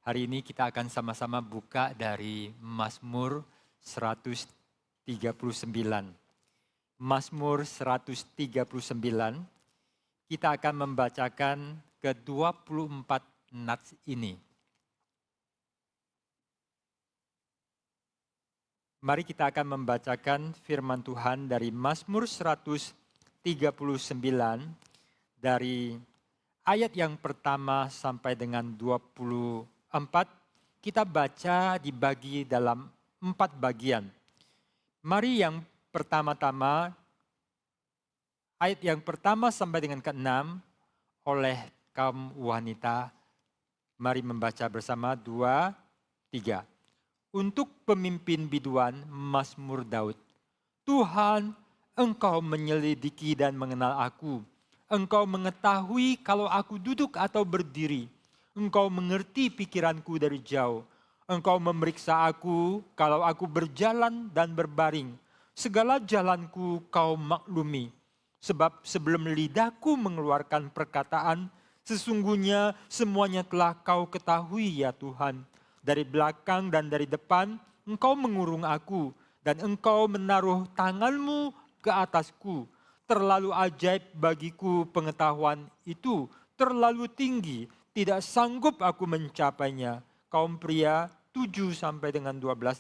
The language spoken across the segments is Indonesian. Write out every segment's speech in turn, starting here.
Hari ini kita akan sama-sama buka dari Mazmur 139. Mazmur 139, kita akan membacakan ke-24 nats ini. Mari kita akan membacakan firman Tuhan dari Mazmur 139 dari ayat yang pertama sampai dengan 24. Kita baca dibagi dalam 4 bagian. Mari yang pertama-tama, ayat yang pertama sampai dengan ke-6 oleh kaum wanita. Mari membaca bersama 2, 3. Untuk pemimpin biduan Mazmur Daud. Tuhan, Engkau menyelidiki dan mengenal aku. Engkau mengetahui kalau aku duduk atau berdiri. Engkau mengerti pikiranku dari jauh. Engkau memeriksa aku kalau aku berjalan dan berbaring. Segala jalanku kau maklumi. Sebab sebelum lidahku mengeluarkan perkataan, sesungguhnya semuanya telah kau ketahui ya Tuhan. Dari belakang dan dari depan, Engkau mengurung aku, dan Engkau menaruh tanganmu ke atasku. Terlalu ajaib bagiku pengetahuan itu, terlalu tinggi, tidak sanggup aku mencapainya. Kaum pria 7 sampai dengan 12.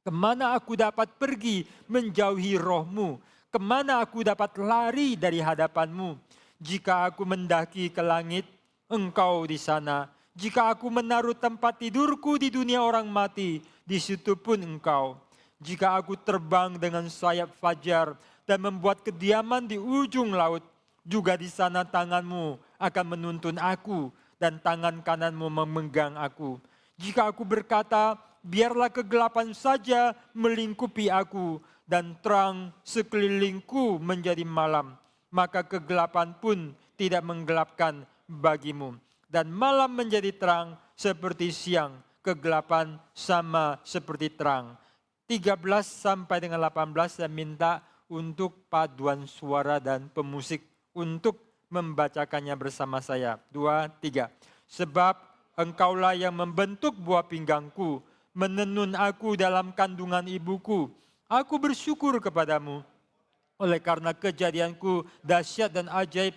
Kemana aku dapat pergi menjauhi rohmu? Kemana aku dapat lari dari hadapanmu? Jika aku mendaki ke langit, Engkau di sana. Jika aku menaruh tempat tidurku di dunia orang mati, di situ pun Engkau. Jika aku terbang dengan sayap fajar dan membuat kediaman di ujung laut, juga di sana tanganmu akan menuntun aku dan tangan kananmu memegang aku. Jika aku berkata, biarlah kegelapan saja melingkupi aku dan terang sekelilingku menjadi malam, maka kegelapan pun tidak menggelapkan bagimu. Dan malam menjadi terang seperti siang, kegelapan sama seperti terang. 13 sampai dengan 18 saya minta untuk paduan suara dan pemusik untuk membacakannya bersama saya. 2, 3. Sebab Engkaulah yang membentuk buah pinggangku, menenun aku dalam kandungan ibuku. Aku bersyukur kepadamu. Oleh karena kejadianku dahsyat dan ajaib.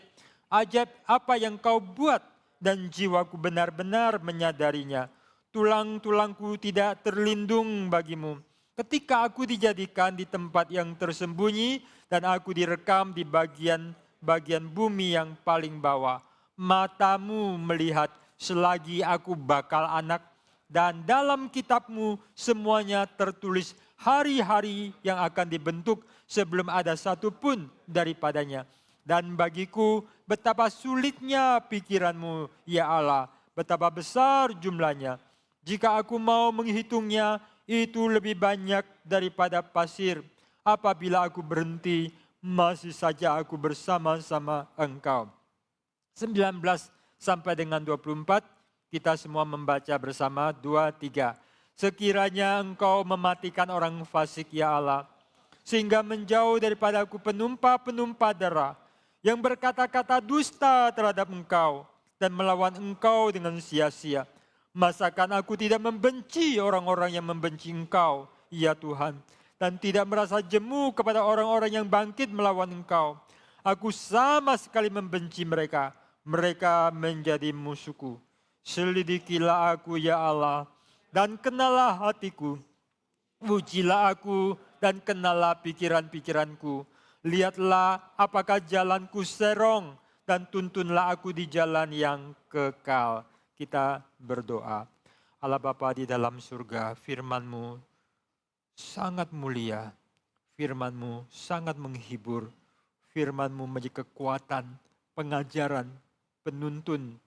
Ajaib apa yang kau buat dan jiwaku benar-benar menyadarinya. Tulang-tulangku tidak terlindung bagimu. Ketika aku dijadikan di tempat yang tersembunyi dan aku direkam di bagian bumi yang paling bawah. Matamu melihat selagi aku bakal anak, dan dalam kitabmu semuanya tertulis hari-hari yang akan dibentuk sebelum ada satu pun daripadanya. Dan bagiku betapa sulitnya pikiranmu ya Allah, betapa besar jumlahnya. Jika aku mau menghitungnya, itu lebih banyak daripada pasir. Apabila aku berhenti, masih saja aku bersama-sama Engkau. 19 sampai dengan 24, kita semua membaca bersama 2, 3. Sekiranya Engkau mematikan orang fasik ya Allah, sehingga menjauh daripada aku penumpa-penumpa darah, yang berkata-kata dusta terhadap Engkau, dan melawan Engkau dengan sia-sia. Masakan aku tidak membenci orang-orang yang membenci Engkau, ya Tuhan, dan tidak merasa jemu kepada orang-orang yang bangkit melawan Engkau. Aku sama sekali membenci mereka. Mereka menjadi musuhku. Selidikilah aku ya Allah, dan kenalah hatiku. Ujilah aku dan kenalah pikiran-pikiranku. Lihatlah apakah jalanku serong, dan tuntunlah aku di jalan yang kekal. Kita berdoa. Allah Bapa di dalam surga, firman-Mu sangat mulia, firman-Mu sangat menghibur, firman-Mu menjadi kekuatan, pengajaran, penuntun,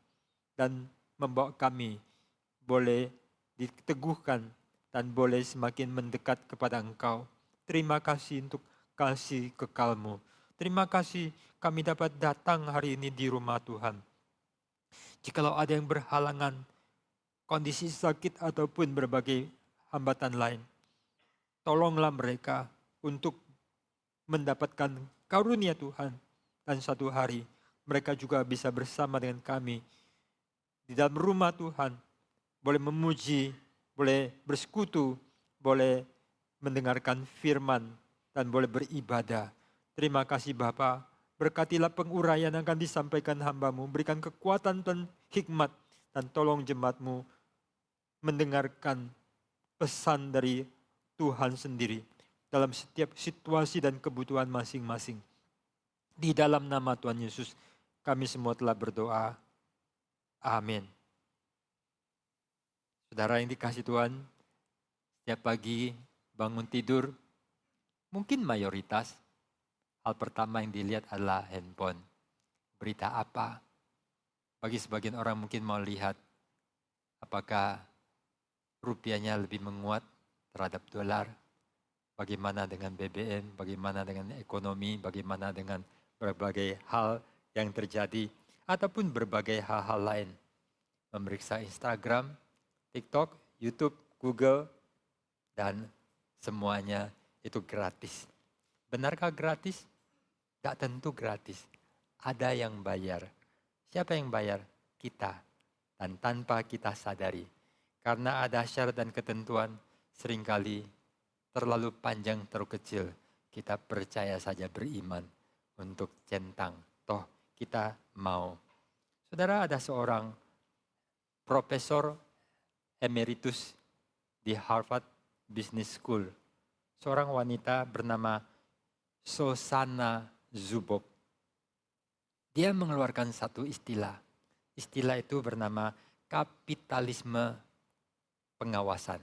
dan membawa kami boleh diteguhkan dan boleh semakin mendekat kepada Engkau. Terima kasih untuk kasih kekal-Mu. Terima kasih kami dapat datang hari ini di rumah Tuhan. Jikalau ada yang berhalangan, kondisi sakit ataupun berbagai hambatan lain, tolonglah mereka untuk mendapatkan karunia Tuhan. Dan satu hari mereka juga bisa bersama dengan kami di dalam rumah Tuhan, boleh memuji, boleh bersekutu, boleh mendengarkan firman, dan boleh beribadah. Terima kasih Bapa, berkatilah penguraian yang akan disampaikan hamba-Mu, berikan kekuatan dan hikmat, dan tolong jemaat-Mu mendengarkan pesan dari Tuhan sendiri dalam setiap situasi dan kebutuhan masing-masing. Di dalam nama Tuhan Yesus, kami semua telah berdoa. Amin. Saudara yang dikasihi Tuhan, setiap pagi bangun tidur, mungkin mayoritas hal pertama yang dilihat adalah handphone. Berita apa? Bagi sebagian orang mungkin mau lihat apakah rupiahnya lebih menguat terhadap dolar. Bagaimana dengan BBM, bagaimana dengan ekonomi, bagaimana dengan berbagai hal yang terjadi. Ataupun berbagai hal-hal lain. Memeriksa Instagram, TikTok, YouTube, Google, dan semuanya itu gratis. Benarkah gratis? Gak tentu gratis. Ada yang bayar. Siapa yang bayar? Kita. Dan tanpa kita sadari. Karena ada syarat dan ketentuan, seringkali terlalu panjang, terlalu kecil. Kita percaya saja beriman untuk centang. Toh kita mau. Saudara, ada seorang profesor emeritus di Harvard Business School. Seorang wanita bernama Shoshana Zuboff. Dia mengeluarkan satu istilah. Istilah itu bernama kapitalisme pengawasan.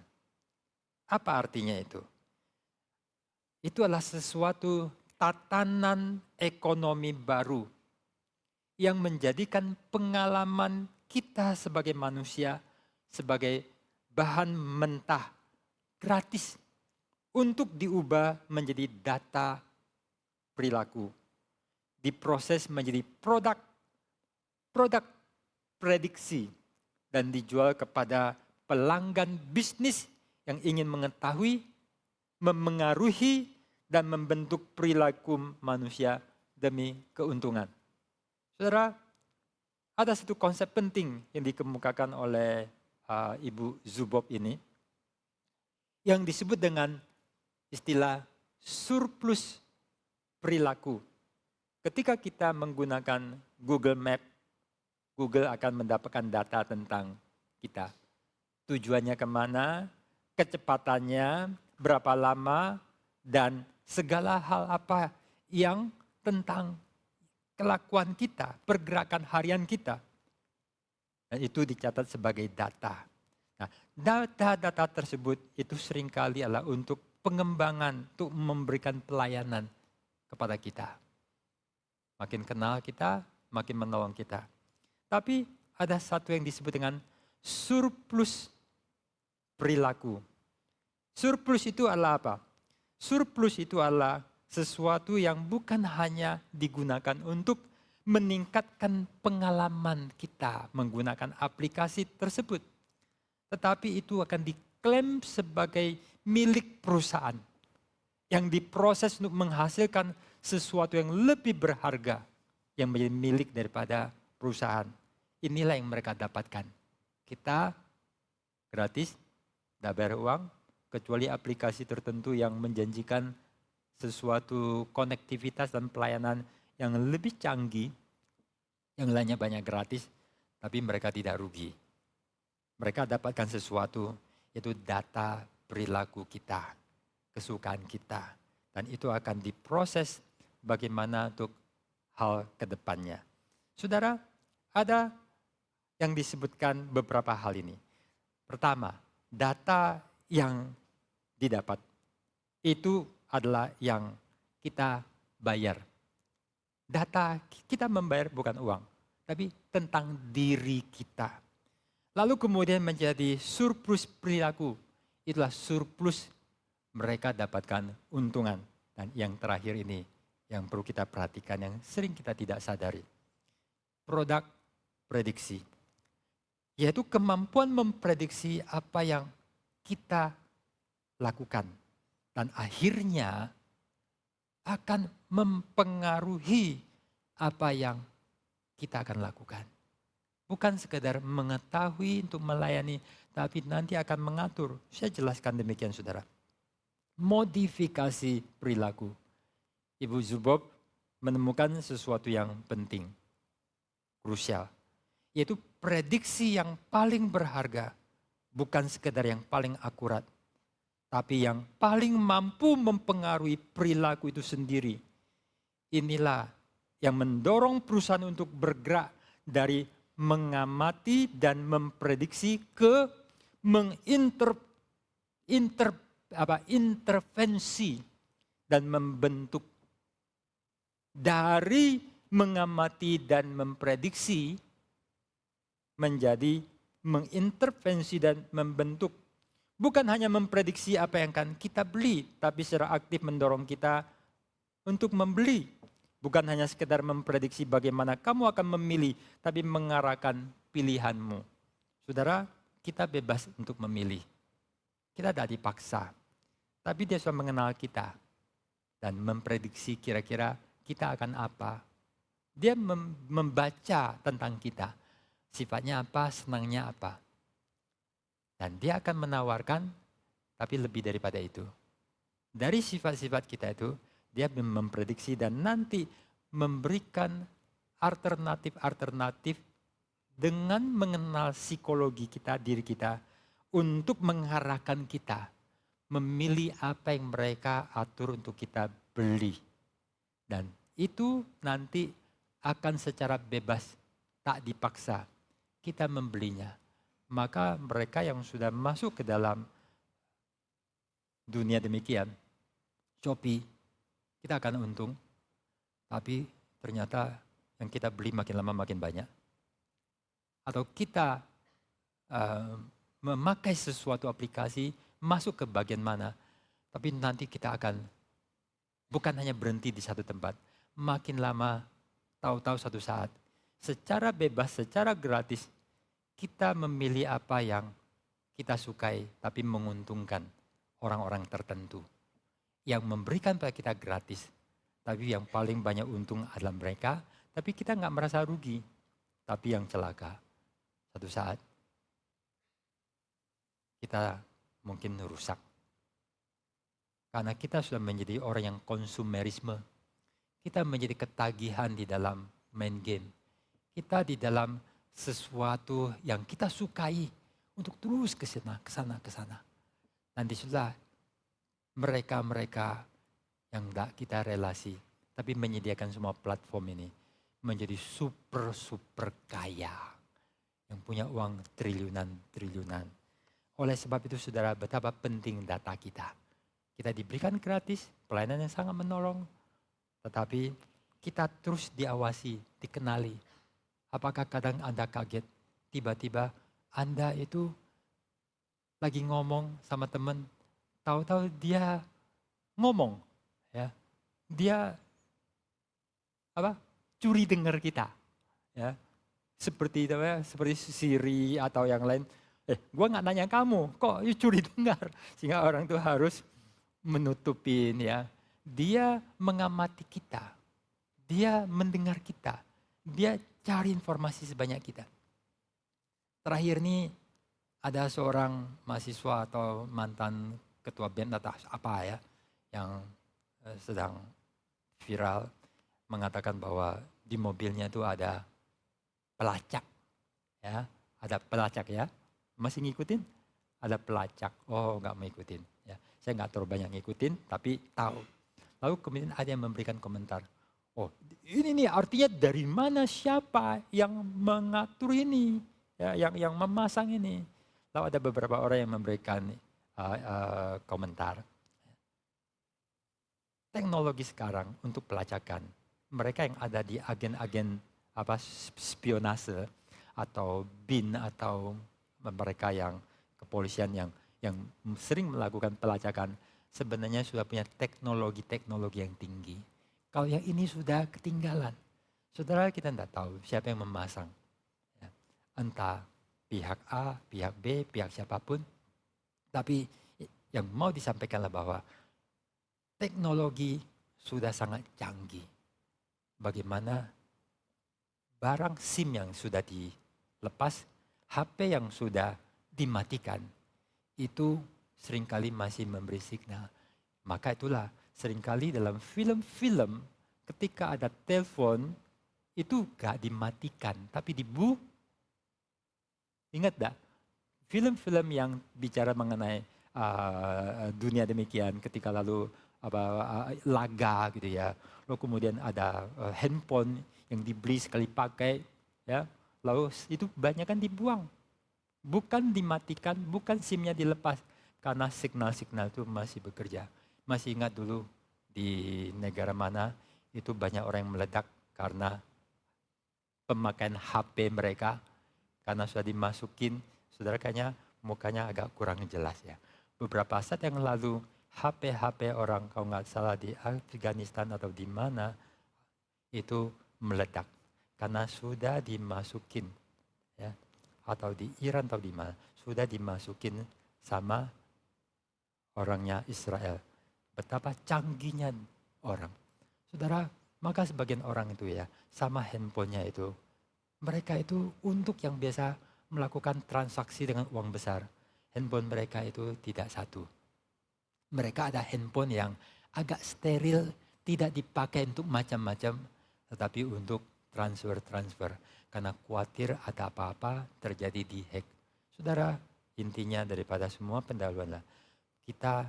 Apa artinya itu? Itu adalah sesuatu tatanan ekonomi baru yang menjadikan pengalaman kita sebagai manusia sebagai bahan mentah gratis untuk diubah menjadi data perilaku. Diproses menjadi produk prediksi dan dijual kepada pelanggan bisnis yang ingin mengetahui, memengaruhi, dan membentuk perilaku manusia demi keuntungan. Saudara, ada satu konsep penting yang dikemukakan oleh Ibu Zuboff ini, yang disebut dengan istilah surplus perilaku. Ketika kita menggunakan Google Map, Google akan mendapatkan data tentang kita. Tujuannya kemana, kecepatannya, berapa lama, dan segala hal apa yang tentang kelakuan kita, pergerakan harian kita. Dan itu dicatat sebagai data. Nah, data-data tersebut itu seringkali adalah untuk pengembangan, untuk memberikan pelayanan kepada kita. Makin kenal kita, makin menolong kita. Tapi ada satu yang disebut dengan surplus perilaku. Surplus itu adalah apa? Surplus itu adalah sesuatu yang bukan hanya digunakan untuk meningkatkan pengalaman kita menggunakan aplikasi tersebut. Tetapi itu akan diklaim sebagai milik perusahaan. Yang diproses untuk menghasilkan sesuatu yang lebih berharga. Yang menjadi milik daripada perusahaan. Inilah yang mereka dapatkan. Kita gratis, tidak bayar uang. Kecuali aplikasi tertentu yang menjanjikan sesuatu konektivitas dan pelayanan yang lebih canggih, yang lainnya banyak gratis, tapi mereka tidak rugi. Mereka dapatkan sesuatu, yaitu data perilaku kita, kesukaan kita. Dan itu akan diproses bagaimana untuk hal ke depannya. Saudara, ada yang disebutkan beberapa hal ini. Pertama, data yang didapat itu adalah yang kita bayar. Data kita membayar bukan uang, tapi tentang diri kita. Lalu kemudian menjadi surplus perilaku. Itulah surplus mereka dapatkan untungan. Dan yang terakhir ini yang perlu kita perhatikan, yang sering kita tidak sadari. Produk prediksi. Yaitu kemampuan memprediksi apa yang kita lakukan. Dan akhirnya akan mempengaruhi apa yang kita akan lakukan. Bukan sekedar mengetahui untuk melayani, tapi nanti akan mengatur. Saya jelaskan demikian saudara. Modifikasi perilaku. Ibu Zubob menemukan sesuatu yang penting, krusial. Yaitu prediksi yang paling berharga. Bukan sekedar yang paling akurat. Tapi yang paling mampu mempengaruhi perilaku itu sendiri. Inilah yang mendorong perusahaan untuk bergerak dari mengamati dan memprediksi ke intervensi dan membentuk. Dari mengamati dan memprediksi menjadi mengintervensi dan membentuk. Bukan hanya memprediksi apa yang akan kita beli, tapi secara aktif mendorong kita untuk membeli. Bukan hanya sekedar memprediksi bagaimana kamu akan memilih, tapi mengarahkan pilihanmu. Saudara, kita bebas untuk memilih. Kita tidak dipaksa, tapi dia sudah mengenal kita dan memprediksi kira-kira kita akan apa. Dia membaca tentang kita, sifatnya apa, senangnya apa. Dan dia akan menawarkan, tapi lebih daripada itu. Dari sifat-sifat kita itu, dia memprediksi dan nanti memberikan alternatif-alternatif dengan mengenal psikologi kita, diri kita, untuk mengarahkan kita memilih apa yang mereka atur untuk kita beli. Dan itu nanti akan secara bebas, tak dipaksa, kita membelinya. Maka mereka yang sudah masuk ke dalam dunia demikian, Shopee, kita akan untung, tapi ternyata yang kita beli makin lama makin banyak. Atau kita memakai sesuatu aplikasi, masuk ke bagian mana, tapi nanti kita akan bukan hanya berhenti di satu tempat. Makin lama, tahu-tahu satu saat, secara bebas, secara gratis, kita memilih apa yang kita sukai, tapi menguntungkan orang-orang tertentu. Yang memberikan pada kita gratis, tapi yang paling banyak untung adalah mereka, tapi kita nggak merasa rugi. Tapi yang celaka, satu saat kita mungkin rusak. Karena kita sudah menjadi orang yang konsumerisme. Kita menjadi ketagihan di dalam main game. Kita di dalam sesuatu yang kita sukai untuk terus ke sana. Dan disitulah mereka yang tidak kita relasi, tapi menyediakan semua platform ini menjadi super kaya. Yang punya uang triliunan. Oleh sebab itu saudara, betapa penting data kita. Kita diberikan gratis, pelayanan yang sangat menolong. Tetapi kita terus diawasi, dikenali. Apakah kadang Anda kaget, tiba-tiba Anda itu lagi ngomong sama teman, tahu-tahu dia ngomong, ya, dia curi dengar kita, ya, seperti Siri atau yang lain. Gue nggak nanya kamu, kok curi dengar, sehingga orang itu harus menutupin, ya. Dia mengamati kita, dia mendengar kita, dia cari informasi sebanyak kita. Terakhir nih ada seorang mahasiswa atau mantan ketua band atau apa ya yang sedang viral mengatakan bahwa di mobilnya itu ada pelacak, ya, ada pelacak ya, masih ngikutin? Ada pelacak, oh nggak mau ikutin, ya, saya nggak terlalu banyak ngikutin tapi tahu. Lalu kemudian ada yang memberikan komentar, oh ini nih artinya dari mana, siapa yang mengatur ini, ya, yang memasang ini. Lalu ada beberapa orang yang memberikan komentar. Teknologi sekarang untuk pelacakan, mereka yang ada di agen-agen spionase atau BIN atau mereka yang kepolisian yang sering melakukan pelacakan, sebenarnya sudah punya teknologi yang tinggi. Kalau yang ini sudah ketinggalan, saudara, kita tidak tahu siapa yang memasang. Ya. Entah pihak A, pihak B, pihak siapapun. Tapi yang mau disampaikanlah bahwa teknologi sudah sangat canggih. Bagaimana barang SIM yang sudah lepas, HP yang sudah dimatikan itu seringkali masih memberi signal. Maka itulah seringkali dalam film-film ketika ada telepon itu gak dimatikan tapi ingat gak? Film-film yang bicara mengenai dunia demikian ketika lalu laga gitu ya. Lalu kemudian ada handphone yang dibeli sekali pakai ya. Lalu itu banyak kan dibuang. Bukan dimatikan, bukan SIM-nya dilepas karena signal-signal itu masih bekerja. Masih ingat dulu di negara mana itu banyak orang yang meledak karena pemakaian HP mereka karena sudah dimasukin, saudara kayaknya mukanya agak kurang jelas ya. Beberapa saat yang lalu HP orang kalau nggak salah di Afghanistan atau di mana itu meledak karena sudah dimasukin ya, atau di Iran atau di mana sudah dimasukin sama orangnya Israel. Betapa canggihnya orang. Saudara, maka sebagian orang itu ya sama handphonenya itu. Mereka itu untuk yang biasa melakukan transaksi dengan uang besar. Handphone mereka itu tidak satu. Mereka ada handphone yang agak steril, tidak dipakai untuk macam-macam, tetapi untuk transfer. Karena khawatir ada apa-apa terjadi di hack. Saudara, intinya daripada semua pendahuluan lah. Kita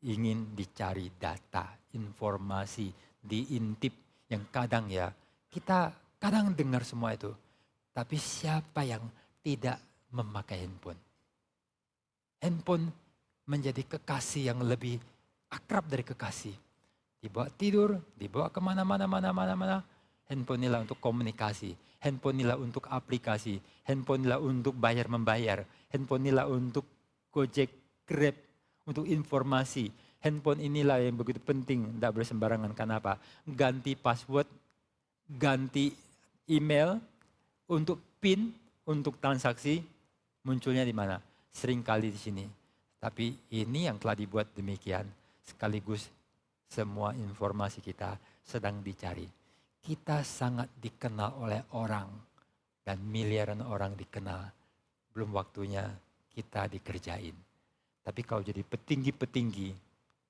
ingin dicari data, informasi, diintip yang kadang ya kita kadang dengar semua itu. Tapi siapa yang tidak memakai handphone? Handphone menjadi kekasih yang lebih akrab dari kekasih. Dibawa tidur, dibawa kemana-mana. Handphone inilah untuk komunikasi. Handphone inilah untuk aplikasi. Handphone inilah untuk bayar-membayar. Handphone inilah untuk Gojek, Grab, untuk informasi. Handphone inilah yang begitu penting, tidak boleh sembarangan. Kenapa? Ganti password, ganti email, untuk PIN, untuk transaksi, munculnya di mana? Seringkali di sini. Tapi ini yang telah dibuat demikian, sekaligus semua informasi kita sedang dicari. Kita sangat dikenal oleh orang dan miliaran orang dikenal. Belum waktunya kita dikerjain. Tapi kalau jadi petinggi-petinggi,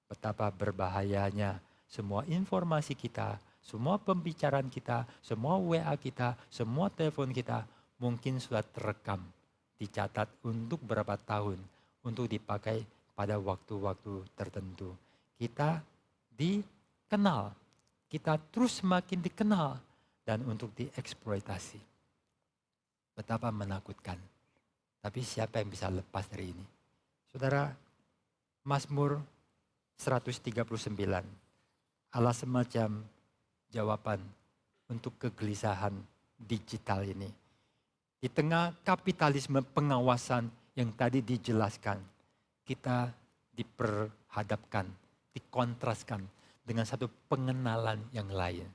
betapa berbahayanya semua informasi kita, semua pembicaraan kita, semua WA kita, semua telepon kita mungkin sudah terekam, dicatat untuk berapa tahun, untuk dipakai pada waktu-waktu tertentu. Kita dikenal, kita terus semakin dikenal dan untuk dieksploitasi. Betapa menakutkan. Tapi siapa yang bisa lepas dari ini? Saudara, Mazmur 139 adalah semacam jawaban untuk kegelisahan digital ini. Di tengah kapitalisme pengawasan yang tadi dijelaskan, kita diperhadapkan, dikontraskan dengan satu pengenalan yang lain.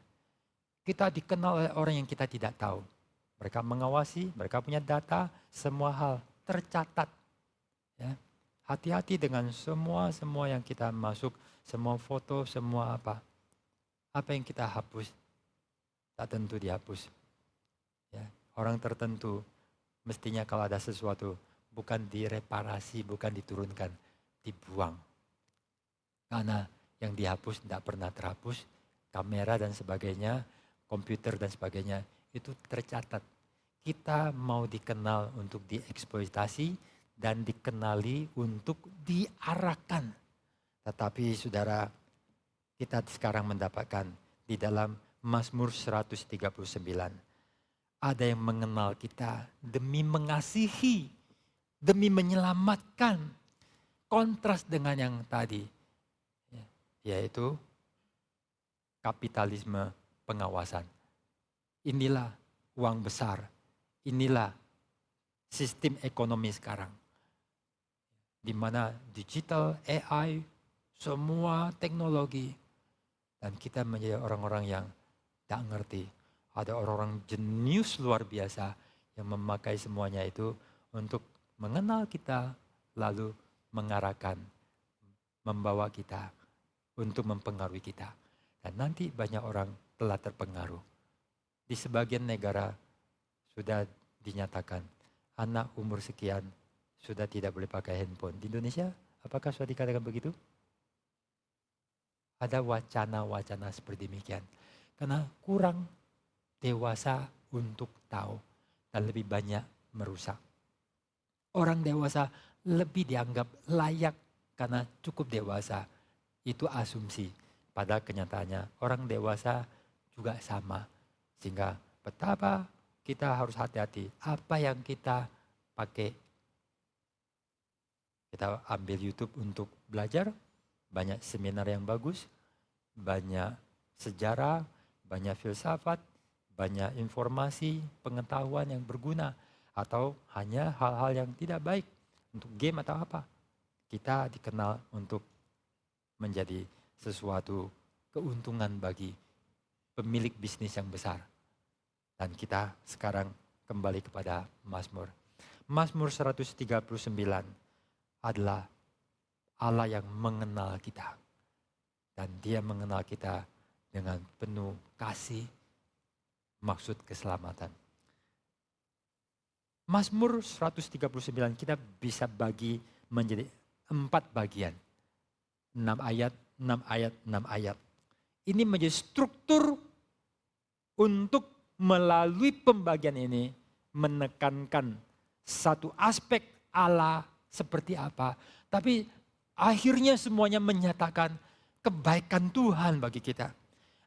Kita dikenal oleh orang yang kita tidak tahu. Mereka mengawasi, mereka punya data, semua hal tercatat. Ya. Hati-hati dengan semua yang kita masuk, semua foto, semua apa. Apa yang kita hapus, tak tentu dihapus. Ya. Orang tertentu mestinya kalau ada sesuatu bukan direparasi, bukan diturunkan, dibuang. Karena yang dihapus tidak pernah terhapus, kamera dan sebagainya, komputer dan sebagainya, itu tercatat. Kita mau dikenal untuk dieksploitasi dan dikenali untuk diarahkan. Tetapi saudara, kita sekarang mendapatkan di dalam Mazmur 139. Ada yang mengenal kita demi mengasihi, demi menyelamatkan. Kontras dengan yang tadi, yaitu kapitalisme pengawasan. Inilah uang besar, inilah sistem ekonomi sekarang. Di mana digital, AI, semua teknologi. Dan kita menjadi orang-orang yang tak ngerti. Ada orang-orang jenius luar biasa yang memakai semuanya itu untuk mengenal kita, lalu mengarahkan, membawa kita untuk mempengaruhi kita. Dan nanti banyak orang telah terpengaruh. Di sebagian negara sudah dinyatakan anak umur sekian sudah tidak boleh pakai handphone. Di Indonesia apakah sudah dikatakan begitu? Ada wacana-wacana seperti demikian. Karena kurang dewasa untuk tahu dan lebih banyak merusak. Orang dewasa lebih dianggap layak karena cukup dewasa. Itu asumsi. Pada kenyataannya orang dewasa juga sama. Sehingga betapa kita harus hati-hati. Apa yang kita pakai. Kita ambil YouTube untuk belajar. Banyak seminar yang bagus. Banyak sejarah. Banyak filsafat. Banyak informasi, pengetahuan yang berguna. Atau hanya hal-hal yang tidak baik. Untuk game atau apa. Kita dikenal untuk menjadi sesuatu keuntungan bagi pemilik bisnis yang besar. Dan kita sekarang kembali kepada Mazmur. Mazmur 139 adalah Allah yang mengenal kita. Dan dia mengenal kita dengan penuh kasih, maksud keselamatan. Mazmur 139 kita bisa bagi menjadi 4 bagian. 6 ayat, 6 ayat, 6 ayat. Ini menjadi struktur untuk melalui pembagian ini menekankan satu aspek Allah seperti apa. Tapi akhirnya semuanya menyatakan kebaikan Tuhan bagi kita.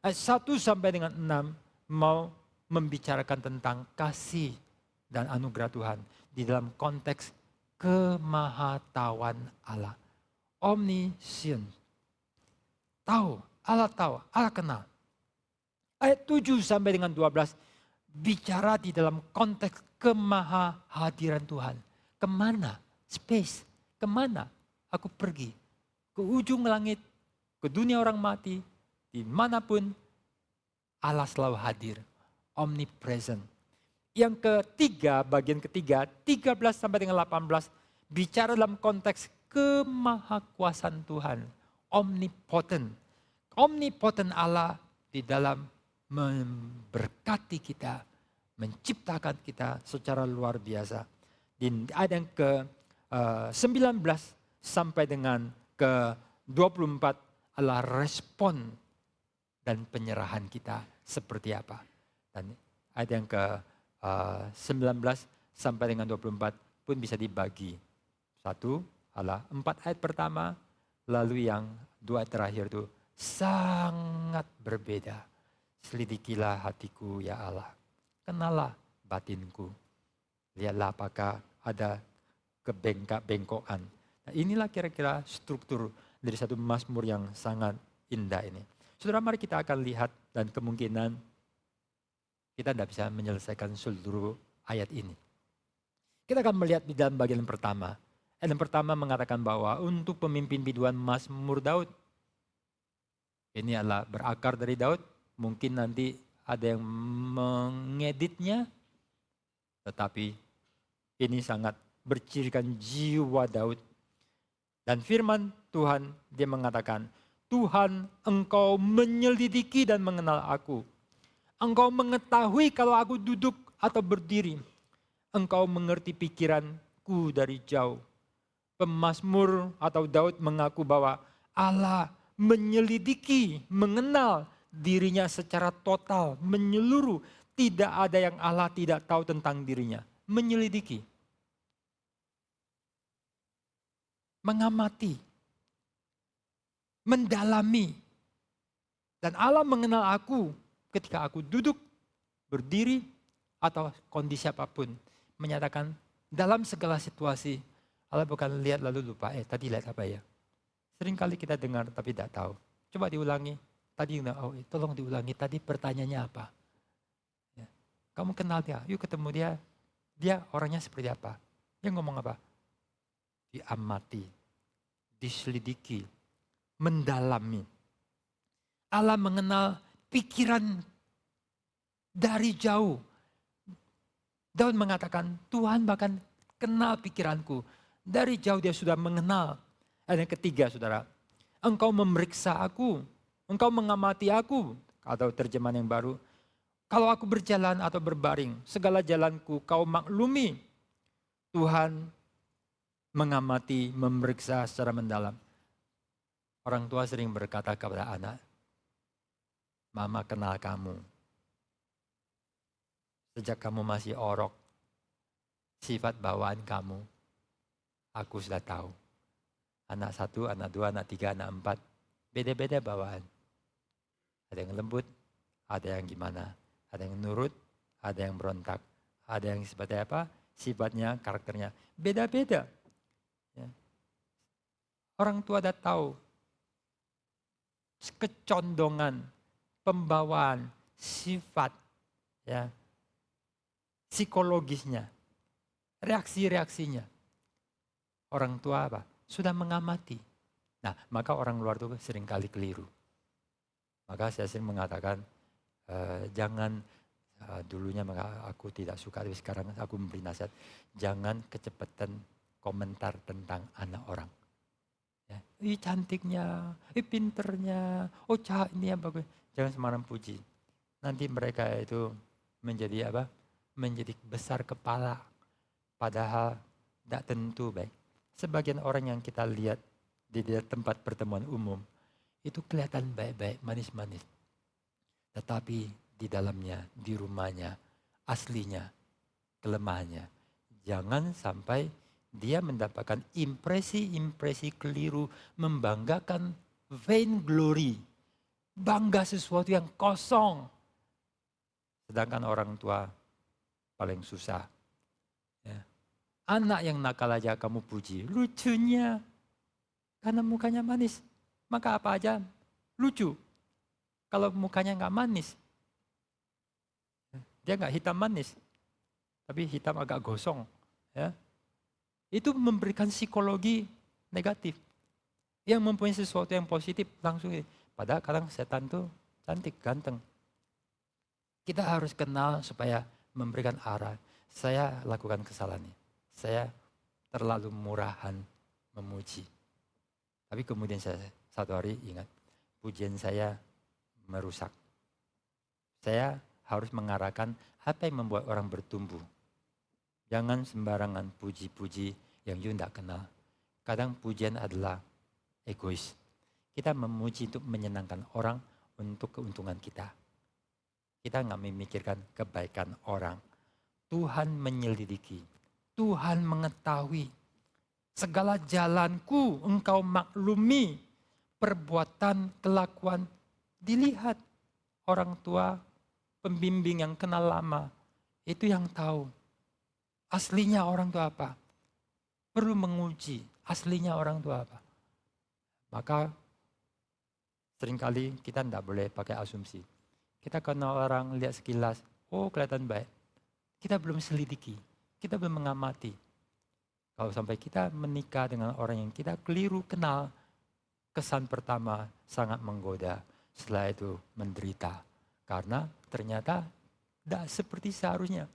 Ayat 1 sampai dengan 6 mau membicarakan tentang kasih dan anugerah Tuhan di dalam konteks kemahatauan Allah. Omniscient. Tahu, Allah kenal. Ayat 7 sampai dengan 12 bicara di dalam konteks kemahahadiran Tuhan. Kemana? Space. Kemana aku pergi? Ke ujung langit, ke dunia orang mati, dimanapun Allah selalu hadir. Omnipresent. Yang ketiga, bagian ketiga, 13 sampai dengan 18, bicara dalam konteks kemahakuasaan Tuhan. Omnipotent. Omnipotent Allah di dalam memberkati kita, menciptakan kita secara luar biasa. Di ayat yang ke-19 sampai dengan ke-24 adalah respon dan penyerahan kita seperti apa. Dan ayat yang ke-19 sampai dengan 24 pun bisa dibagi. Satu adalah 4 ayat pertama, lalu yang 2 ayat terakhir itu sangat berbeda. Selidikilah hatiku ya Allah, kenalah batinku. Lihatlah apakah ada kebengkak-bengkokan. Nah, inilah kira-kira struktur dari satu mazmur yang sangat indah ini. Saudara, mari kita akan lihat dan kemungkinan kita tidak bisa menyelesaikan seluruh ayat ini. Kita akan melihat di dalam bagian pertama. Ayat yang pertama mengatakan bahwa untuk pemimpin biduan Mazmur Daud. Ini adalah berakar dari Daud. Mungkin nanti ada yang mengeditnya. Tetapi ini sangat bercirikan jiwa Daud. Dan firman Tuhan dia mengatakan, Tuhan engkau menyelidiki dan mengenal aku. Engkau mengetahui kalau aku duduk atau berdiri. Engkau mengerti pikiranku dari jauh. Pemazmur atau Daud mengaku bahwa Allah menyelidiki, mengenal dirinya secara total, menyeluruh. Tidak ada yang Allah tidak tahu tentang dirinya. Menyelidiki. Mengamati. Mendalami. Dan Allah mengenal aku ketika aku duduk, berdiri, atau kondisi apapun. Menyatakan dalam segala situasi, Allah bukan lihat lalu lupa, tadi lihat apa ya. Seringkali kita dengar tapi tidak tahu. Coba diulangi, tadi tolong diulangi, tadi pertanyaannya apa. Ya. Kamu kenal dia, yuk ketemu dia orangnya seperti apa. Dia ngomong apa? Diamati, diselidiki, mendalami. Allah mengenal pikiran dari jauh. Daud mengatakan, Tuhan bahkan kenal pikiranku. Dari jauh dia sudah mengenal. Dan yang ketiga saudara, engkau memeriksa aku. Engkau mengamati aku. Atau terjemahan yang baru, Kalau aku berjalan atau berbaring, segala jalanku kau maklumi. Tuhan mengamati, memeriksa secara mendalam. Orang tua sering berkata kepada anak, Mama kenal kamu. Sejak kamu masih orok, sifat bawaan kamu, aku sudah tahu. Anak 1, anak 2, anak 3, anak 4, beda-beda bawaan. Ada yang lembut, ada yang gimana. Ada yang nurut, ada yang berontak. Ada yang seperti apa, sifatnya, karakternya. Beda-beda. Ya. Orang tua sudah tahu kecondongan, pembawaan, sifat, ya, psikologisnya, reaksi-reaksinya. Orang tua apa? Sudah mengamati. Nah, maka orang luar itu seringkali keliru. Maka saya sering mengatakan, jangan dulunya maka aku tidak suka, tapi sekarang aku memberi nasihat, jangan kecepatan komentar tentang anak orang. Ya, cantiknya, pinternya, ini yang bagus. Jangan sembarang puji. Nanti mereka itu menjadi apa? Menjadi besar kepala. Padahal tidak tentu baik. Sebagian orang yang kita lihat di tempat pertemuan umum, itu kelihatan baik-baik, manis-manis. Tetapi di dalamnya, di rumahnya, aslinya, kelemahannya. Jangan sampai dia mendapatkan impresi-impresi keliru, membanggakan vain glory, bangga sesuatu yang kosong. Sedangkan orang tua paling susah. Ya. Anak yang nakal aja kamu puji, lucunya. Karena mukanya manis, maka apa aja lucu. Kalau mukanya nggak manis, dia nggak hitam manis, tapi hitam agak gosong. Ya. Itu memberikan psikologi negatif. Yang mempunyai sesuatu yang positif langsung. Padahal kadang setan tuh cantik, ganteng. Kita harus kenal supaya memberikan arah. Saya lakukan kesalahan ini. Saya terlalu murahan memuji. Tapi kemudian saya satu hari ingat, pujian saya merusak. Saya harus mengarahkan apa yang membuat orang bertumbuh. Jangan sembarangan puji-puji yang you tidak kenal. Kadang pujian adalah egois. Kita memuji untuk menyenangkan orang untuk keuntungan kita. Kita nggak memikirkan kebaikan orang. Tuhan menyelidiki. Tuhan mengetahui. Segala jalanku engkau maklumi. Perbuatan, kelakuan dilihat. Orang tua, pembimbing yang kenal lama. Itu yang tahu. Aslinya orang tua apa? Perlu menguji aslinya orang tua apa. Maka seringkali kita tidak boleh pakai asumsi. Kita kenal orang, lihat sekilas, oh kelihatan baik. Kita belum selidiki, kita belum mengamati. Kalau sampai kita menikah dengan orang yang kita keliru kenal, kesan pertama sangat menggoda. Setelah itu menderita. Karena ternyata tidak seperti seharusnya.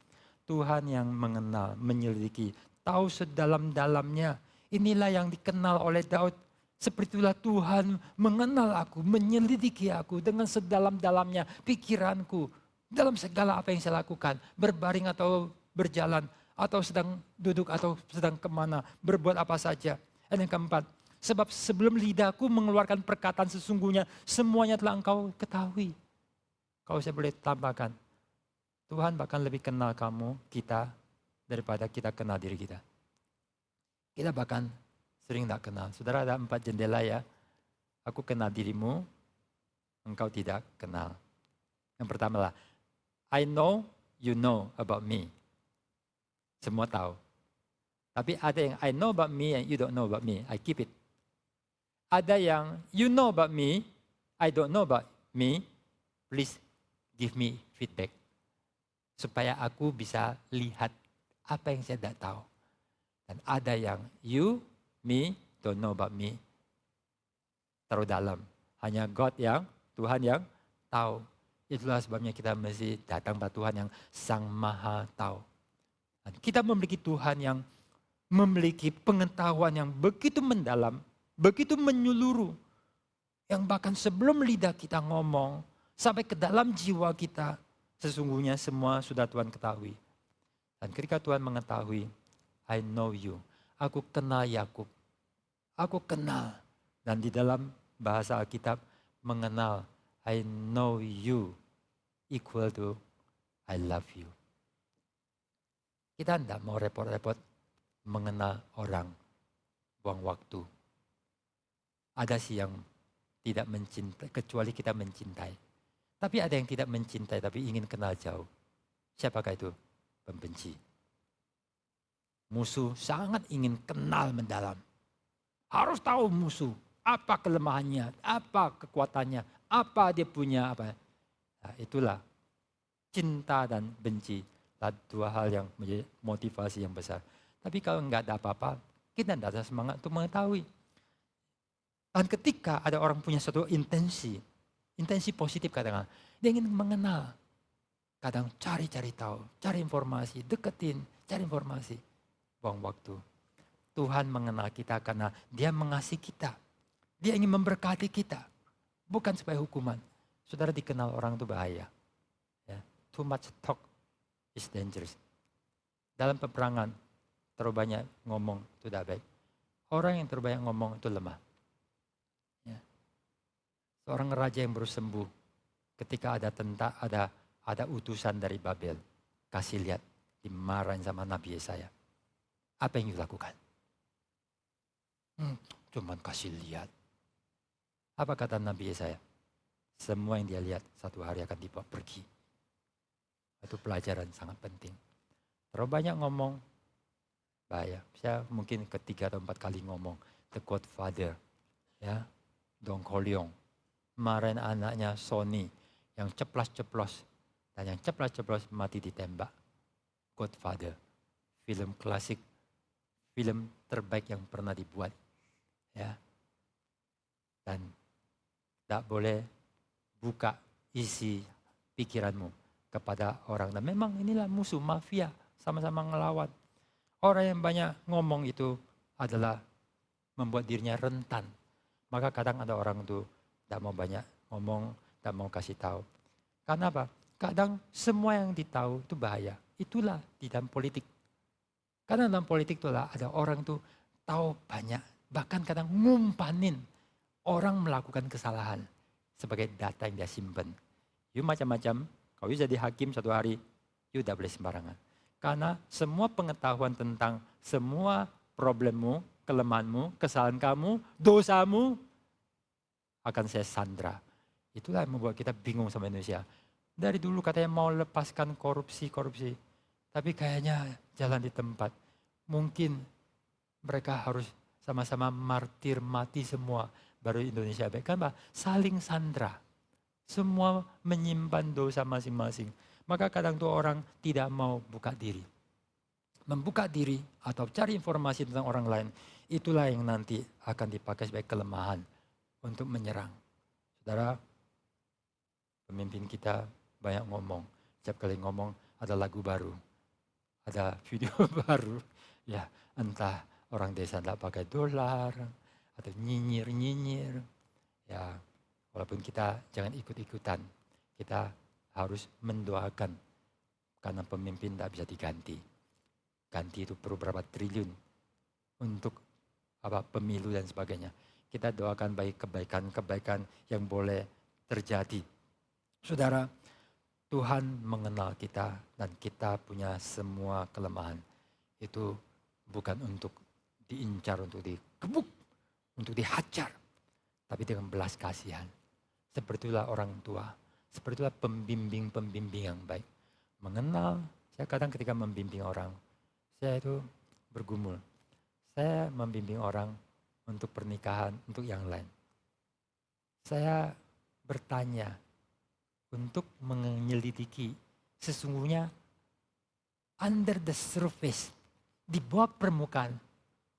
Tuhan yang mengenal, menyelidiki, tahu sedalam-dalamnya. Inilah yang dikenal oleh Daud. Seperti itulah Tuhan mengenal aku, menyelidiki aku dengan sedalam-dalamnya pikiranku. Dalam segala apa yang saya lakukan, berbaring atau berjalan, atau sedang duduk atau sedang kemana, berbuat apa saja. Dan yang keempat, sebab sebelum lidahku mengeluarkan perkataan sesungguhnya, semuanya telah engkau ketahui. Kalau saya boleh tambahkan, Tuhan bahkan lebih kenal kamu, kita, daripada kita kenal diri kita. Kita bahkan sering tidak kenal. Saudara, ada 4 jendela ya. Aku kenal dirimu, engkau tidak kenal. Yang pertama lah, I know, you know about me. Semua tahu. Tapi ada yang I know about me and you don't know about me. I keep it. Ada yang you know about me, I don't know about me. Please give me feedback. Supaya aku bisa lihat apa yang saya tidak tahu. Dan ada yang you, me, don't know about me. Taruh dalam. Hanya God Tuhan yang tahu. Itulah sebabnya kita mesti datang pada Tuhan yang Sang Maha Tahu. Dan kita memiliki Tuhan yang memiliki pengetahuan yang begitu mendalam, begitu menyeluruh. Yang bahkan sebelum lidah kita ngomong, sampai ke dalam jiwa kita, Sesungguhnya semua sudah Tuhan ketahui. Dan ketika Tuhan mengetahui, I know you. Aku kenal Yakub. Aku kenal. Dan di dalam bahasa Alkitab mengenal, I know you equal to I love you. Kita tidak mau repot-repot mengenal orang, buang waktu. Ada sih yang tidak mencintai, kecuali kita mencintai. Tapi ada yang tidak mencintai, tapi ingin kenal jauh. Siapakah itu? Pembenci. Musuh sangat ingin kenal mendalam. Harus tahu musuh, apa kelemahannya, apa kekuatannya, apa dia punya, apa. Nah, itulah cinta dan benci. Dua hal yang menjadi motivasi yang besar. Tapi kalau enggak ada apa-apa, kita tidak ada semangat untuk mengetahui. Dan ketika ada orang punya suatu intensi positif kadang-kadang, dia ingin mengenal. Kadang cari tahu, cari informasi, deketin, cari informasi. Buang waktu. Tuhan mengenal kita karena dia mengasihi kita. Dia ingin memberkati kita. Bukan supaya hukuman. Saudara, dikenal orang itu bahaya. Ya. Too much talk is dangerous. Dalam peperangan, terlalu banyak ngomong itu tidak baik. Orang yang terlalu banyak ngomong itu lemah. Ya. Seorang raja yang baru sembuh, ketika ada utusan dari Babel, kasih lihat, dimarahin sama Nabi Yesaya. Apa yang dilakukan? Cuman kasih lihat. Apa kata Nabi Yesaya? Semua yang dia lihat satu hari akan dibawa pergi. Itu pelajaran sangat penting. Terlalu banyak ngomong, bahaya. Saya mungkin 3 atau 4 kali ngomong. The Godfather, ya, Don Corleone. Kemarin anaknya Sony yang ceplas-ceplos. Dan yang ceplas-ceplos mati ditembak. Godfather, film klasik, film terbaik yang pernah dibuat. Ya. Dan tidak boleh buka isi pikiranmu kepada orang. Dan memang inilah musuh, mafia, sama-sama ngelawan. Orang yang banyak ngomong itu adalah membuat dirinya rentan. Maka kadang ada orang itu tidak mau banyak ngomong, tidak mau kasih tahu. Karena apa? Kadang semua yang ditahu itu bahaya. Itulah di dalam politik. Karena dalam politik itulah ada orang itu tahu banyak. Bahkan kadang ngumpanin orang melakukan kesalahan sebagai data yang dia simpan. You macam-macam, kalau you jadi hakim satu hari, you tidak boleh sembarangan. Karena semua pengetahuan tentang semua problemmu, kelemahanmu, kesalahan kamu, dosamu, akan saya sandra. Itulah yang membuat kita bingung sama Indonesia. Dari dulu katanya mau lepaskan korupsi. Tapi kayaknya jalan di tempat. Mungkin mereka harus sama-sama martir mati semua. Baru Indonesia baik. Kan saling sandra. Semua menyimpan dosa masing-masing. Maka kadang tuh orang tidak mau buka diri. Membuka diri atau cari informasi tentang orang lain. Itulah yang nanti akan dipakai sebagai kelemahan untuk menyerang. Saudara, pemimpin kita banyak ngomong. Setiap kali ngomong ada lagu baru. Ada video baru. Ya, entah orang desa tidak pakai dolar. Atau nyinyir. Ya, walaupun kita jangan ikut-ikutan. Kita harus mendoakan. Karena pemimpin tidak bisa diganti. Ganti itu perlu berapa triliun. Untuk pemilu dan sebagainya. Kita doakan baik kebaikan yang boleh terjadi. Saudara, Tuhan mengenal kita dan kita punya semua kelemahan. Itu bukan untuk diincar, untuk dikebuk, untuk dihajar. Tapi dengan belas kasihan. Sepertilah orang tua, sepertilah pembimbing yang baik. Mengenal, saya kadang ketika membimbing orang, saya itu bergumul. Saya membimbing orang untuk pernikahan, untuk yang lain. Saya bertanya untuk menyelidiki sesungguhnya under the surface, di bawah permukaan,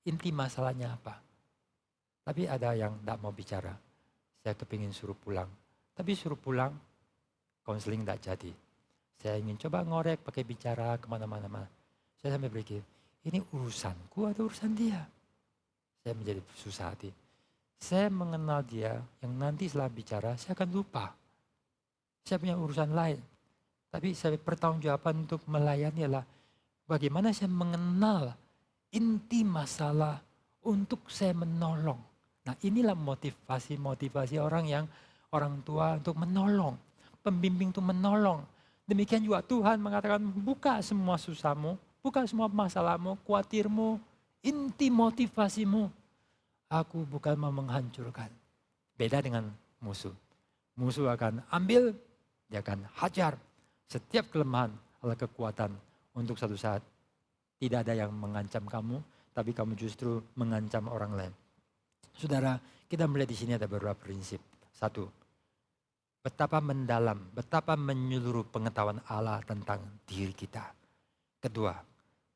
inti masalahnya apa. Tapi ada yang tidak mau bicara. Saya kepingin suruh pulang. Tapi suruh pulang, konseling tidak jadi. Saya ingin coba ngorek pakai bicara kemana-mana. Saya sampai berpikir, ini urusanku atau urusan dia? Saya menjadi susah hati. Saya mengenal dia yang nanti setelah bicara saya akan lupa. Saya punya urusan lain. Tapi saya pertanggungjawaban untuk melayani adalah bagaimana saya mengenal inti masalah untuk saya menolong. Nah inilah motivasi orang tua untuk menolong. Pembimbing untuk menolong. Demikian juga Tuhan mengatakan buka semua susahmu, buka semua masalahmu, khawatirmu, inti motivasimu. Aku bukan mau menghancurkan. Beda dengan musuh. Musuh akan ambil, dia akan hajar. Setiap kelemahan adalah kekuatan untuk satu saat. Tidak ada yang mengancam kamu, tapi kamu justru mengancam orang lain. Saudara, kita melihat di sini ada beberapa prinsip. Satu, betapa mendalam, betapa menyeluruh pengetahuan Allah tentang diri kita. Kedua,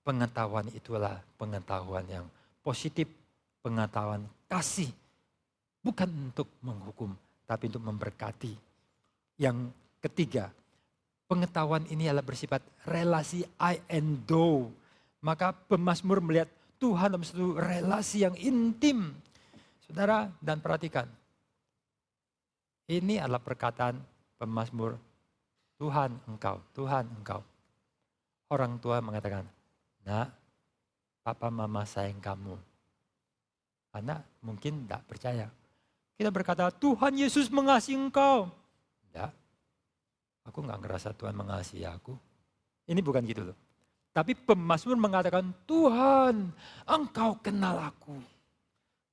pengetahuan itulah pengetahuan yang positif, pengetahuan kasih. Bukan untuk menghukum, tapi untuk memberkati. Yang ketiga, pengetahuan ini adalah bersifat relasi I and thou. Maka pemazmur melihat Tuhan dalam satu relasi yang intim. Saudara, dan perhatikan. Ini adalah perkataan pemazmur, Tuhan engkau, Tuhan engkau. Orang tua mengatakan, nak, papa mama sayang kamu. Anak mungkin tidak percaya. Kita berkata, Tuhan Yesus mengasihi engkau. Tidak, aku nggak ngerasa Tuhan mengasihi aku. Ini bukan gitu loh. Tapi pemazmur mengatakan, Tuhan engkau kenal aku.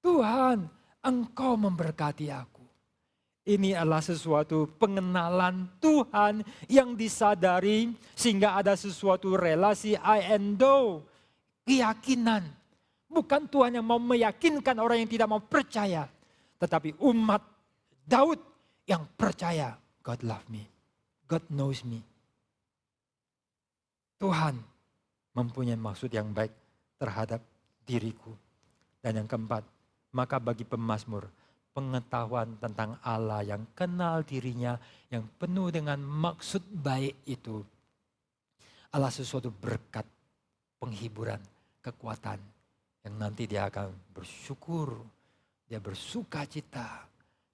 Tuhan engkau memberkati aku. Ini adalah sesuatu pengenalan Tuhan yang disadari sehingga ada sesuatu relasi I and thou. Keyakinan. Bukan Tuhan yang mau meyakinkan orang yang tidak mau percaya. Tetapi umat Daud yang percaya, God love me, God knows me. Tuhan mempunyai maksud yang baik terhadap diriku. Dan yang keempat, maka bagi pemazmur, pengetahuan tentang Allah yang kenal dirinya, yang penuh dengan maksud baik itu, adalah sesuatu berkat, penghiburan, kekuatan, yang nanti dia akan bersyukur, dia bersuka cita,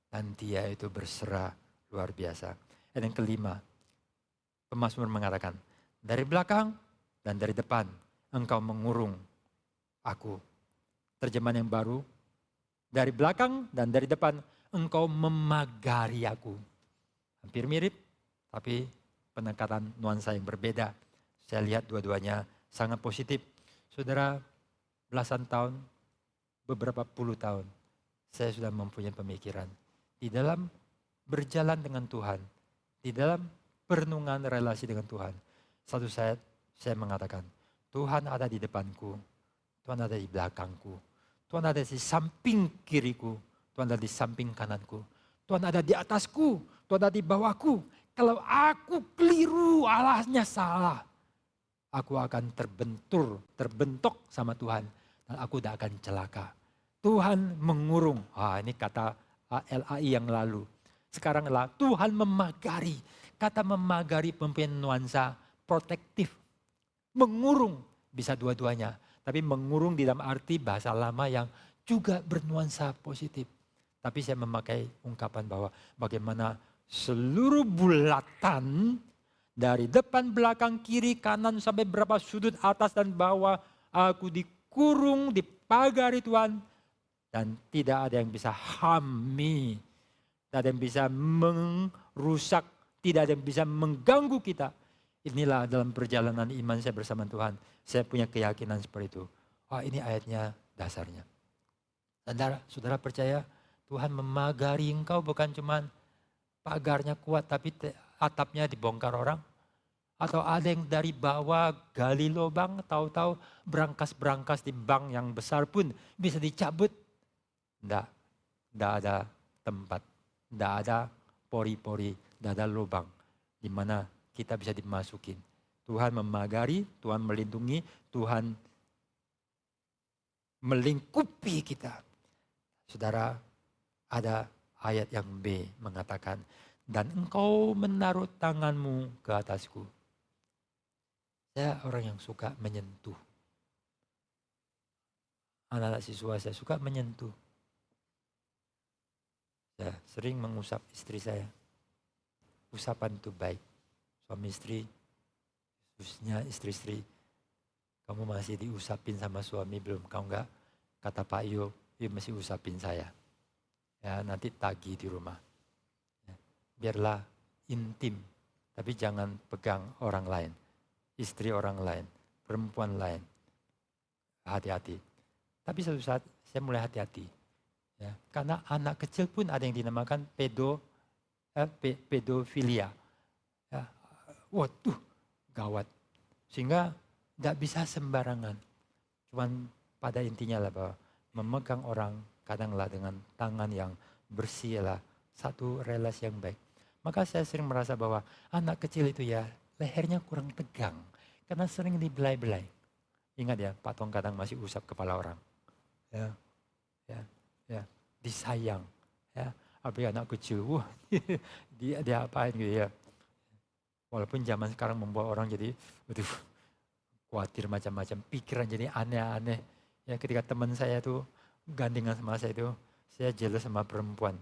dan dia itu berserah luar biasa. Dan yang kelima, pemazmur mengatakan, dari belakang dan dari depan engkau mengurung aku. Terjemahan yang baru, dari belakang dan dari depan engkau memagari aku. Hampir mirip, tapi pendekatan nuansa yang berbeda. Saya lihat dua-duanya sangat positif. Saudara, belasan tahun, beberapa puluh tahun, saya sudah mempunyai pemikiran. Di dalam berjalan dengan Tuhan, di dalam perenungan relasi dengan Tuhan, satu saat saya mengatakan, Tuhan ada di depanku, Tuhan ada di belakangku, Tuhan ada di samping kiriku, Tuhan ada di samping kananku, Tuhan ada di atasku, Tuhan ada di bawahku. Kalau aku keliru, Allahnya salah, aku akan terbentuk sama Tuhan, dan aku tidak akan celaka. Tuhan mengurung, ini kata LAI yang lalu. Sekarang adalah Tuhan memagari. Kata memagari mempunyai nuansa protektif. Mengurung, bisa dua-duanya. Tapi mengurung di dalam arti bahasa lama yang juga bernuansa positif. Tapi saya memakai ungkapan bahwa bagaimana seluruh bulatan dari depan, belakang, kiri, kanan sampai berapa sudut atas dan bawah. Aku dikurung, dipagari Tuhan. Dan tidak ada yang bisa hami. Tidak ada yang bisa merusak. Tidak ada yang bisa mengganggu kita. Inilah dalam perjalanan iman saya bersama Tuhan. Saya punya keyakinan seperti itu. Ini ayatnya dasarnya. Saudara percaya Tuhan memagari engkau bukan cuma pagarnya kuat tapi atapnya dibongkar orang. Atau ada yang dari bawah gali lubang, tahu-tahu berangkas-berangkas di bank yang besar pun bisa dicabut. Tidak ada tempat, tidak ada pori-pori, tidak ada lubang di mana kita bisa dimasukin. Tuhan memagari, Tuhan melindungi, Tuhan melingkupi kita. Saudara, ada ayat yang B mengatakan, dan engkau menaruh tanganmu ke atasku. Saya orang yang suka menyentuh. Anak-anak siswa saya suka menyentuh. Saya sering mengusap istri saya. Usapan itu baik. suami istri, khususnya istri-istri, kamu masih diusapin sama suami belum? Kau enggak? Kata Pak Yo masih usapin saya. Ya, nanti tagih di rumah. Ya, biarlah intim, tapi jangan pegang orang lain. Istri orang lain, perempuan lain. Hati-hati. Tapi suatu saat saya mulai hati-hati. Ya, karena anak kecil pun ada yang dinamakan pedofilia. Ya, waduh, gawat. Sehingga tidak bisa sembarangan. Cuman pada intinya lah bahwa memegang orang kadanglah dengan tangan yang bersih lah satu relasi yang baik. Maka saya sering merasa bahwa anak kecil itu ya lehernya kurang tegang. Karena sering dibelai-belai. Ingat ya, Pak Tong kadang masih usap kepala orang. Ya, disayang. Ya, apalagi anak kecil, wah dia apain gitu ya. Walaupun zaman sekarang membuat orang jadi, waduh, khawatir macam-macam, pikiran jadi aneh-aneh. Ya, ketika teman saya tuh gandengan sama saya itu, saya jealous sama perempuan.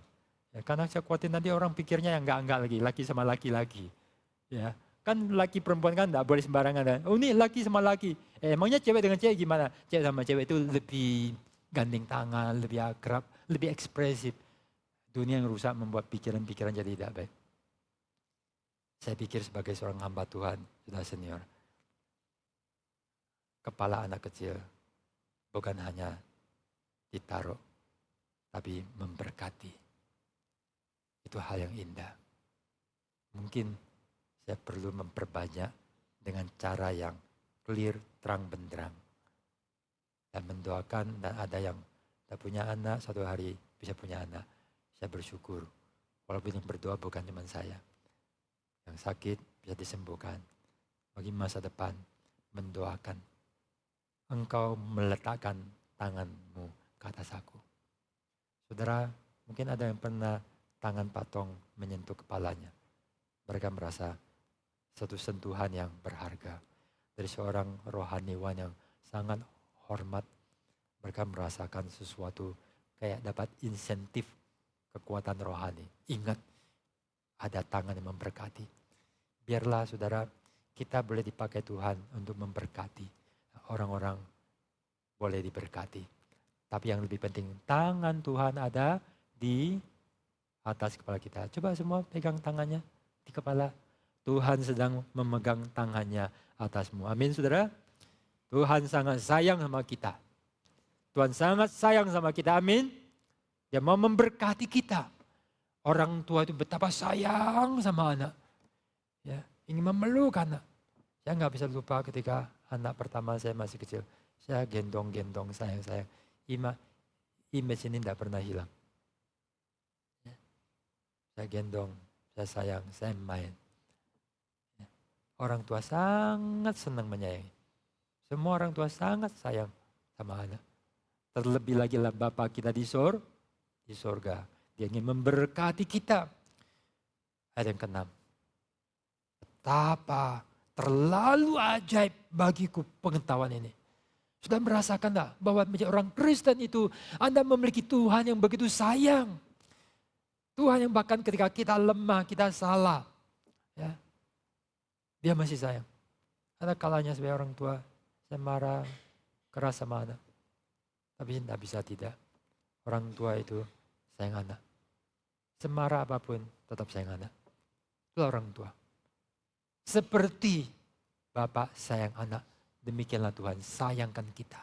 Ya, karena saya khawatir nanti orang pikirnya yang enggak lagi, laki sama laki-laki. Ya, kan laki perempuan kan enggak boleh sembarangan. Kan? Oh ini laki sama laki. Emangnya cewek dengan cewek gimana? Cewek sama cewek itu lebih gandeng tangan, lebih akrab, lebih ekspresif. Dunia yang rusak membuat pikiran-pikiran jadi tidak baik. Saya pikir sebagai seorang hamba Tuhan, sudah senior. Kepala anak kecil bukan hanya ditaruh, tapi memberkati. Itu hal yang indah. Mungkin saya perlu memperbanyak dengan cara yang clear, terang benderang. Dan mendoakan, dan ada yang tak punya anak, satu hari bisa punya anak. Saya bersyukur, walaupun yang berdoa bukan cuma saya. Yang sakit bisa disembuhkan. Bagi masa depan, mendoakan. Engkau meletakkan tanganmu ke atas aku. Saudara, mungkin ada yang pernah tangan Pak Tong menyentuh kepalanya. Mereka merasa satu sentuhan yang berharga. Dari seorang rohaniwan yang sangat hormat. Mereka merasakan sesuatu kayak dapat insentif kekuatan rohani. Ingat, ada tangan yang memberkati. Biarlah saudara, kita boleh dipakai Tuhan untuk memberkati. Orang-orang boleh diberkati. Tapi yang lebih penting, tangan Tuhan ada di atas kepala kita. Coba semua pegang tangannya di kepala. Tuhan sedang memegang tangannya atasmu. Amin saudara. Tuhan sangat sayang sama kita. Tuhan sangat sayang sama kita. Amin. Dia mau memberkati kita. Orang tua itu betapa sayang sama anak. Ya, ingin memeluk anak. Saya nggak bisa lupa ketika anak pertama saya masih kecil. Saya gendong-gendong, sayang-sayang. Image ini tidak pernah hilang. Ya. Saya gendong, saya sayang, saya main. Ya. Orang tua sangat senang menyayangi. Semua orang tua sangat sayang sama anak. Terlebih lagi lah Bapa kita di sorga. Dia ingin memberkati kita. Ayat yang ke-6. Betapa terlalu ajaib bagiku pengetahuan ini. Sudah merasakan tak bahwa menjadi orang Kristen itu Anda memiliki Tuhan yang begitu sayang. Tuhan yang bahkan ketika kita lemah, kita salah. Ya, Dia masih sayang. Ada kalanya sebagai orang tua, saya marah, keras sama anak. Tapi tidak bisa tidak. Orang tua itu sayang anak. Semarah apapun tetap sayang anak. Itulah orang tua. Seperti Bapak sayang anak. Demikianlah Tuhan sayangkan kita.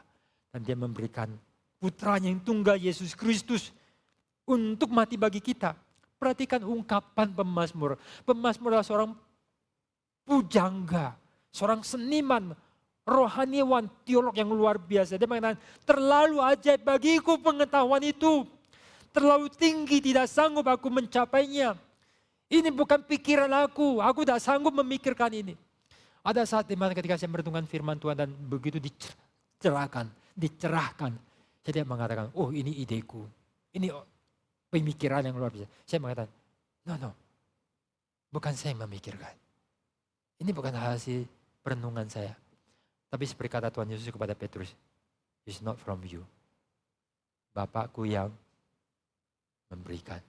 Dan Dia memberikan putranya yang tunggal Yesus Kristus untuk mati bagi kita. Perhatikan ungkapan pemazmur. Pemazmur adalah seorang pujangga, seorang seniman, rohaniwan, teolog yang luar biasa. Dia mengatakan, terlalu ajaib bagiku pengetahuan itu. Terlalu tinggi, tidak sanggup aku mencapainya. Ini bukan pikiran aku tidak sanggup memikirkan ini. Ada saat dimana ketika saya merenungkan firman Tuhan dan begitu dicerahkan. Saya mengatakan, oh ini ideku. Ini pemikiran yang luar biasa. Saya mengatakan, no. Bukan saya yang memikirkan. Ini bukan hasil perenungan saya. Tapi seperti kata Tuhan Yesus kepada Petrus, it's not from you. Bapakku yang memberikan.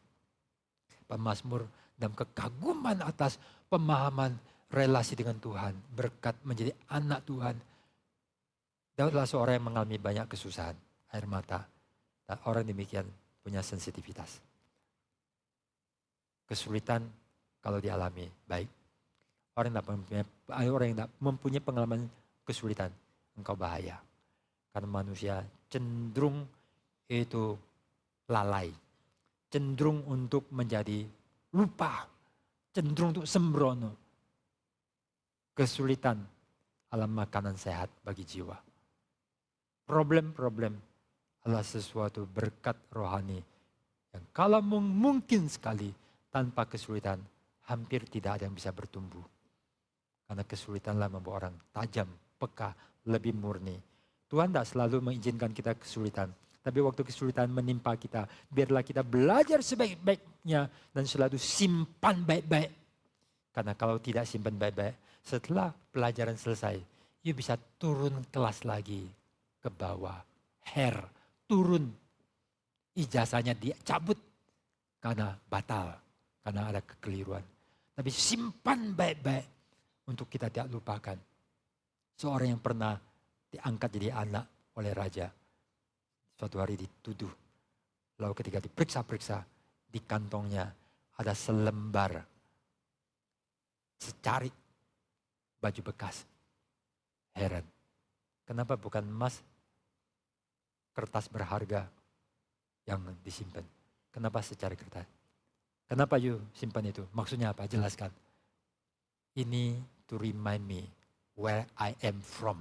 Pemazmur dalam kekaguman atas pemahaman relasi dengan Tuhan, berkat menjadi anak Tuhan. Daudlah seorang yang mengalami banyak kesusahan, air mata. Dan orang demikian punya sensitivitas. Kesulitan kalau dialami, baik. Orang yang tidak mempunyai pengalaman kesulitan, engkau bahaya. Karena manusia cenderung itu lalai. Cenderung untuk menjadi lupa. Cenderung untuk sembrono. Kesulitan adalah makanan sehat bagi jiwa. Problem-problem adalah sesuatu berkat rohani yang kalau mungkin sekali tanpa kesulitan hampir tidak ada yang bisa bertumbuh. Karena kesulitanlah membuat orang tajam, peka, lebih murni. Tuhan tidak selalu mengizinkan kita kesulitan. Tapi waktu kesulitan menimpa kita, biarlah kita belajar sebaik-baiknya dan selalu simpan baik-baik. Karena kalau tidak simpan baik-baik, setelah pelajaran selesai, you bisa turun kelas lagi ke bawah. Turun. Ijazahnya dicabut karena batal, karena ada kekeliruan. Tapi simpan baik-baik untuk kita tidak lupakan. Seorang yang pernah diangkat jadi anak oleh raja, suatu hari dituduh. Lalu ketika diperiksa-periksa, di kantongnya ada selembar, secarik baju bekas. Heran. Kenapa bukan emas, kertas berharga yang disimpan? Kenapa secarik kertas? Kenapa you simpan itu? Maksudnya apa? Jelaskan. Ini to remind me where I am from.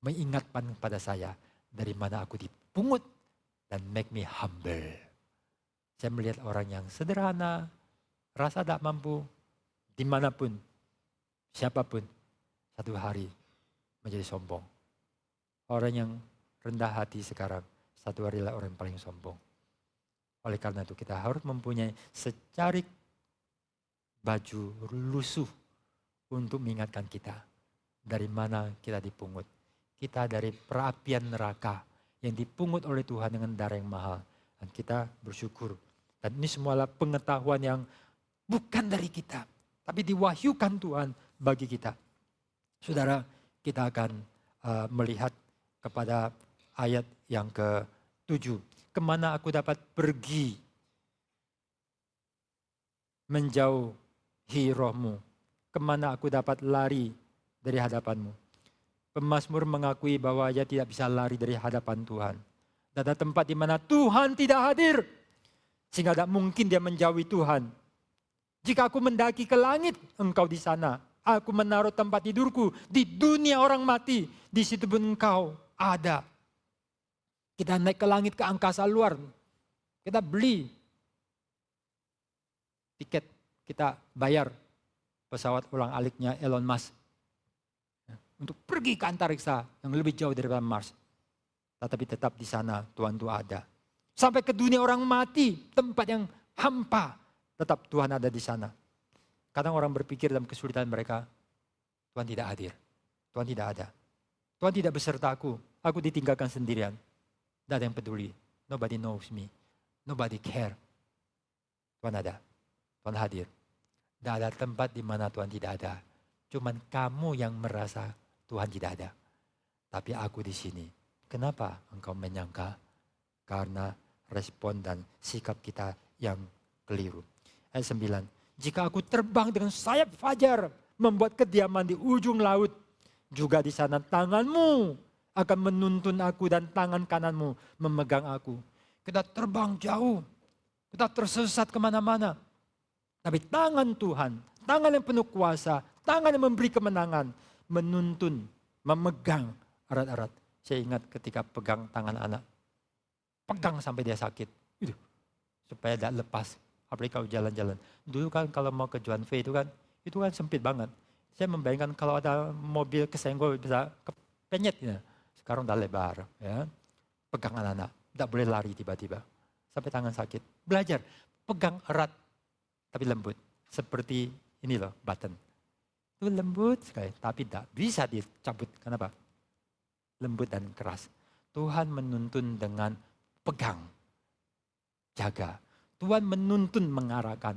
Mengingatkan pada saya dari mana aku dipungut dan make me humble. Saya melihat orang yang sederhana, rasa tak mampu, dimanapun, siapapun, satu hari menjadi sombong. Orang yang rendah hati sekarang, satu hari lah orang yang paling sombong. Oleh karena itu kita harus mempunyai secarik baju lusuh untuk mengingatkan kita dari mana kita dipungut. Kita dari perapian neraka yang dipungut oleh Tuhan dengan darah yang mahal. Dan kita bersyukur. Dan ini semualah pengetahuan yang bukan dari kita. Tapi diwahyukan Tuhan bagi kita. Saudara, kita akan melihat kepada ayat yang ke-7. Kemana aku dapat pergi menjauhi rohmu? Kemana aku dapat lari dari hadapanmu? Pemazmur mengakui bahwa ia tidak bisa lari dari hadapan Tuhan. Dan ada tempat di mana Tuhan tidak hadir. Sehingga tidak mungkin dia menjauhi Tuhan. Jika aku mendaki ke langit, engkau di sana. Aku menaruh tempat tidurku di dunia orang mati. Di situ pun engkau ada. Kita naik ke langit, ke angkasa luar. Kita beli tiket, kita bayar pesawat ulang aliknya Elon Musk. Untuk pergi ke antariksa yang lebih jauh daripada Mars. Tetapi tetap di sana Tuhan itu ada. Sampai ke dunia orang mati, tempat yang hampa. Tetap Tuhan ada di sana. Kadang orang berpikir dalam kesulitan mereka, Tuhan tidak hadir. Tuhan tidak ada. Tuhan tidak beserta aku. Aku ditinggalkan sendirian. Tidak ada yang peduli. Nobody knows me. Nobody care. Tuhan ada. Tuhan hadir. Tidak ada tempat di mana Tuhan tidak ada. Cuman kamu yang merasa Tuhan tidak ada. Tapi aku di sini. Kenapa engkau menyangka? Karena respon dan sikap kita yang keliru. Ayat 9. Jika aku terbang dengan sayap fajar, membuat kediaman di ujung laut, juga di sana tanganmu akan menuntun aku dan tangan kananmu memegang aku. Kita terbang jauh, kita tersesat kemana-mana. Tapi tangan Tuhan, tangan yang penuh kuasa, tangan yang memberi kemenangan, menuntun, memegang erat-erat. Saya ingat ketika pegang tangan anak, pegang sampai dia sakit, supaya tidak lepas. Apalagi kalau jalan-jalan. Dulu kan kalau mau ke Juan V itu kan sempit banget. Saya membayangkan kalau ada mobil kesenggol bisa kepenyet ya. Sekarang udah lebar ya. Pegang anak-anak, tidak boleh lari tiba-tiba. Sampai tangan sakit. Belajar, pegang erat tapi lembut. Seperti ini loh, button. Itu lembut sekali, tapi tidak bisa dicabut. Kenapa? Lembut dan keras. Tuhan menuntun dengan pegang, jaga. Tuhan menuntun mengarahkan.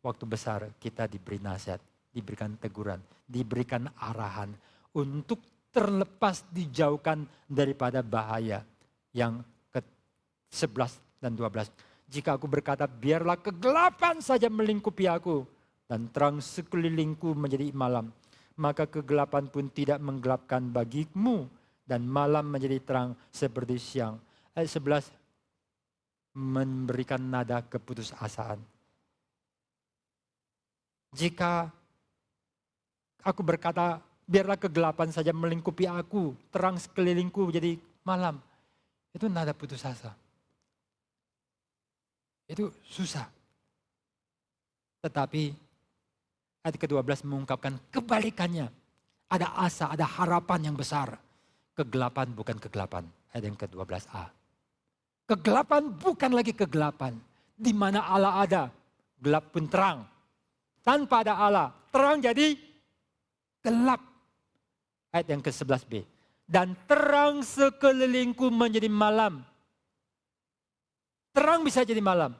Waktu besar kita diberi nasihat. diberikan teguran, diberikan arahan untuk terlepas dijauhkan daripada bahaya yang ke-11 dan 12. Jika aku berkata biarlah kegelapan saja melingkupi aku dan terang sekelilingku menjadi malam, maka kegelapan pun tidak menggelapkan bagimu dan malam menjadi terang seperti siang. Ayat 11 memberikan nada keputusasaan. Jika aku berkata biarlah kegelapan saja melingkupi aku, terang sekelilingku jadi malam. Itu nada putus asa. Itu susah. Tetapi ayat ke-12 mengungkapkan kebalikannya. Ada asa, ada harapan yang besar. Kegelapan bukan kegelapan. Ayat yang ke-12a. Kegelapan bukan lagi kegelapan. Di mana Allah ada, gelap pun terang. Tanpa ada Allah, terang jadi gelap. Ayat yang ke-11b. Dan terang sekelilingku menjadi malam. Terang bisa jadi malam.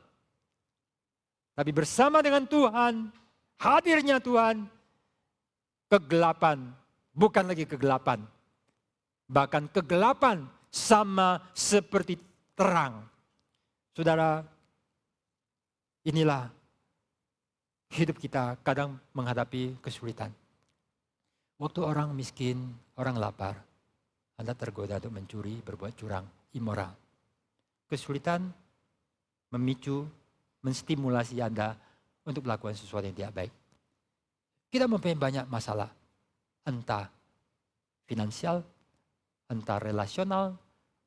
Tapi bersama dengan Tuhan, hadirnya Tuhan, kegelapan bukan lagi kegelapan. Bahkan kegelapan sama seperti terang. Saudara, inilah hidup kita kadang menghadapi kesulitan. Waktu orang miskin, orang lapar, Anda tergoda untuk mencuri, berbuat curang, immoral. Kesulitan memicu, menstimulasi Anda untuk melakukan sesuatu yang tidak baik. Kita mempunyai banyak masalah, entah finansial, entah relasional,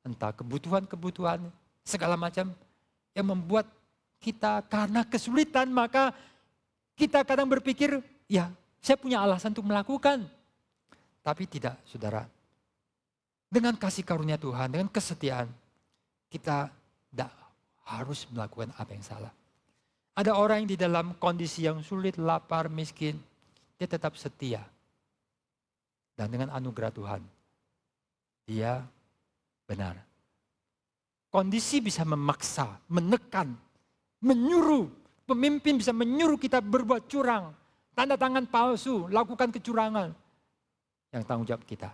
entah kebutuhan-kebutuhan, segala macam yang membuat kita karena kesulitan maka kita kadang berpikir, ya saya punya alasan untuk melakukan. Tapi tidak, saudara. Dengan kasih karunia Tuhan, dengan kesetiaan, kita tidak harus melakukan apa yang salah. Ada orang yang di dalam kondisi yang sulit, lapar, miskin, dia tetap setia. Dan dengan anugerah Tuhan, dia benar. Kondisi bisa memaksa, menekan, menyuruh. Pemimpin bisa menyuruh kita berbuat curang, tanda tangan palsu, lakukan kecurangan. Yang tanggung jawab kita.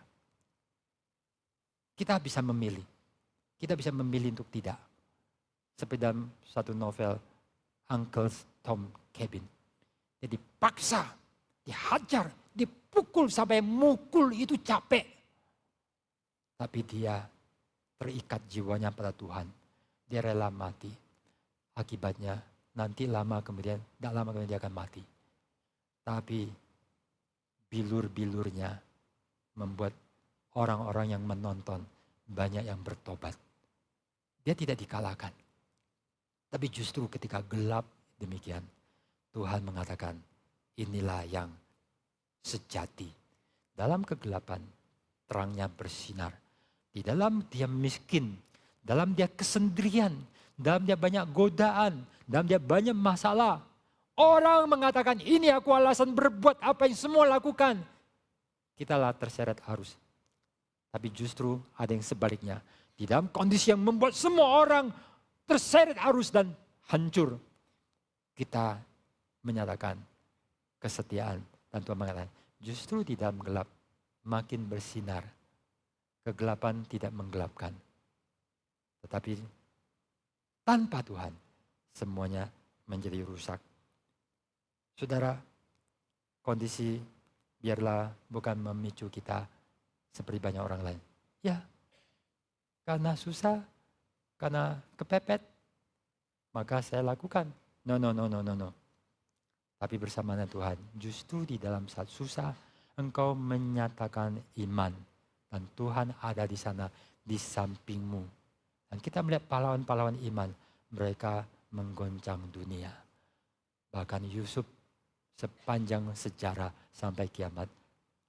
Kita bisa memilih. Kita bisa memilih untuk tidak. Seperti dalam satu novel Uncle Tom Cabin. Dia dipaksa, dihajar, dipukul sampai mukul itu capek. Tapi dia terikat jiwanya pada Tuhan. Dia rela mati. Akibatnya nanti tidak lama kemudian dia akan mati. Tapi bilur-bilurnya membuat orang-orang yang menonton banyak yang bertobat. Dia tidak dikalahkan. Tapi justru ketika gelap demikian, Tuhan mengatakan inilah yang sejati. Dalam kegelapan terangnya bersinar. Di dalam dia miskin, dalam dia kesendirian, dalam dia banyak godaan, dalam dia banyak masalah. Orang mengatakan ini aku alasan berbuat apa yang semua lakukan. Kita lah terseret arus. Tapi justru ada yang sebaliknya. Di dalam kondisi yang membuat semua orang terseret arus dan hancur. Kita menyatakan kesetiaan. Dan Tuhan mengatakan justru di dalam gelap makin bersinar. Kegelapan tidak menggelapkan. Tetapi tanpa Tuhan semuanya menjadi rusak. Saudara, kondisi biarlah bukan memicu kita seperti banyak orang lain. Ya, karena susah, karena kepepet, maka saya lakukan. No. Tapi bersama dengan Tuhan, justru di dalam saat susah, engkau menyatakan iman. Dan Tuhan ada di sana, di sampingmu. Dan kita melihat pahlawan-pahlawan iman, mereka menggoncang dunia. Bahkan Yusuf sepanjang sejarah sampai kiamat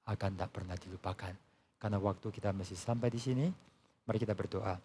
akan tak pernah dilupakan. Karena waktu kita masih sampai di sini, mari kita berdoa.